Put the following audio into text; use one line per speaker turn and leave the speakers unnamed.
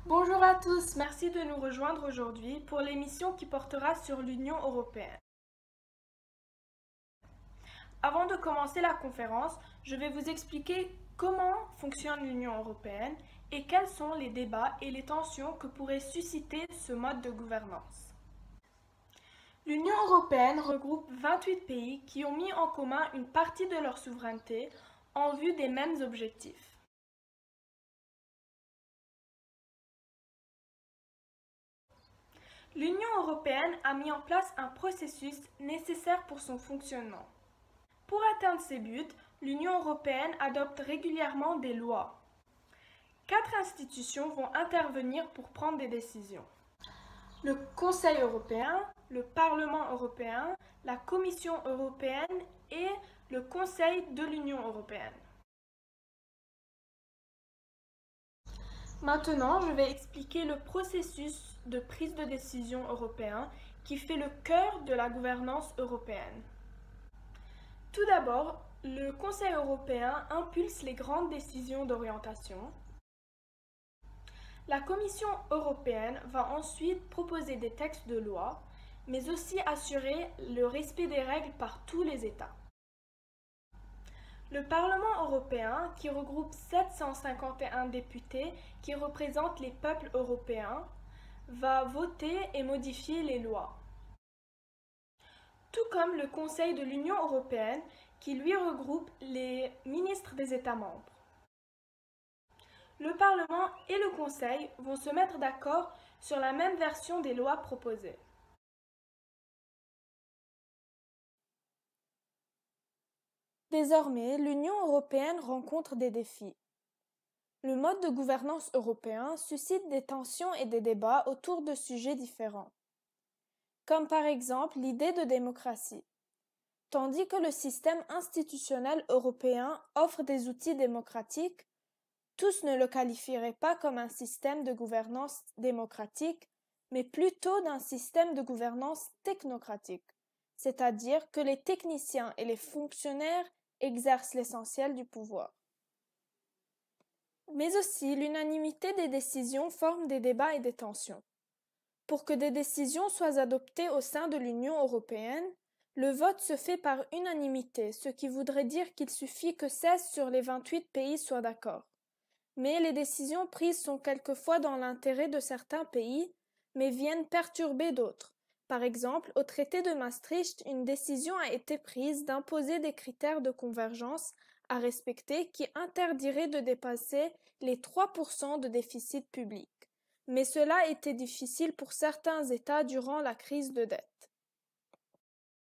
Bonjour à tous, merci de nous rejoindre aujourd'hui pour l'émission qui portera sur l'Union européenne. Avant de commencer la conférence, je vais vous expliquer comment fonctionne l'Union européenne et quels sont les débats et les tensions que pourrait susciter ce mode de gouvernance. L'Union européenne regroupe 28 pays qui ont mis en commun une partie de leur souveraineté en vue des mêmes objectifs. L'Union européenne a mis en place un processus nécessaire pour son fonctionnement. Pour atteindre ces buts, l'Union européenne adopte régulièrement des lois. 4 institutions vont intervenir pour prendre des décisions. Le Conseil européen, le Parlement européen, la Commission européenne et le Conseil de l'Union européenne. Maintenant, je vais expliquer le processus de prise de décision européen qui fait le cœur de la gouvernance européenne. Tout d'abord, le Conseil européen impulse les grandes décisions d'orientation. La Commission européenne va ensuite proposer des textes de loi, mais aussi assurer le respect des règles par tous les États. Le Parlement européen, qui regroupe 751 députés qui représentent les peuples européens, va voter et modifier les lois. Tout comme le Conseil de l'Union européenne, qui lui regroupe les ministres des États membres. Le Parlement et le Conseil vont se mettre d'accord sur la même version des lois proposées. Désormais, l'Union européenne rencontre des défis. Le mode de gouvernance européen suscite des tensions et des débats autour de sujets différents, comme par exemple l'idée de démocratie. Tandis que le système institutionnel européen offre des outils démocratiques, tous ne le qualifieraient pas comme un système de gouvernance démocratique, mais plutôt d'un système de gouvernance technocratique, c'est-à-dire que les techniciens et les fonctionnaires exercent l'essentiel du pouvoir. Mais aussi, l'unanimité des décisions forme des débats et des tensions. Pour que des décisions soient adoptées au sein de l'Union européenne, le vote se fait par unanimité, ce qui voudrait dire qu'il suffit que 16 sur les 28 pays soient d'accord. Mais les décisions prises sont quelquefois dans l'intérêt de certains pays, mais viennent perturber d'autres. Par exemple, au traité de Maastricht, une décision a été prise d'imposer des critères de convergence à respecter qui interdiraient de dépasser les 3% de déficit public. Mais cela était difficile pour certains États durant la crise de dette.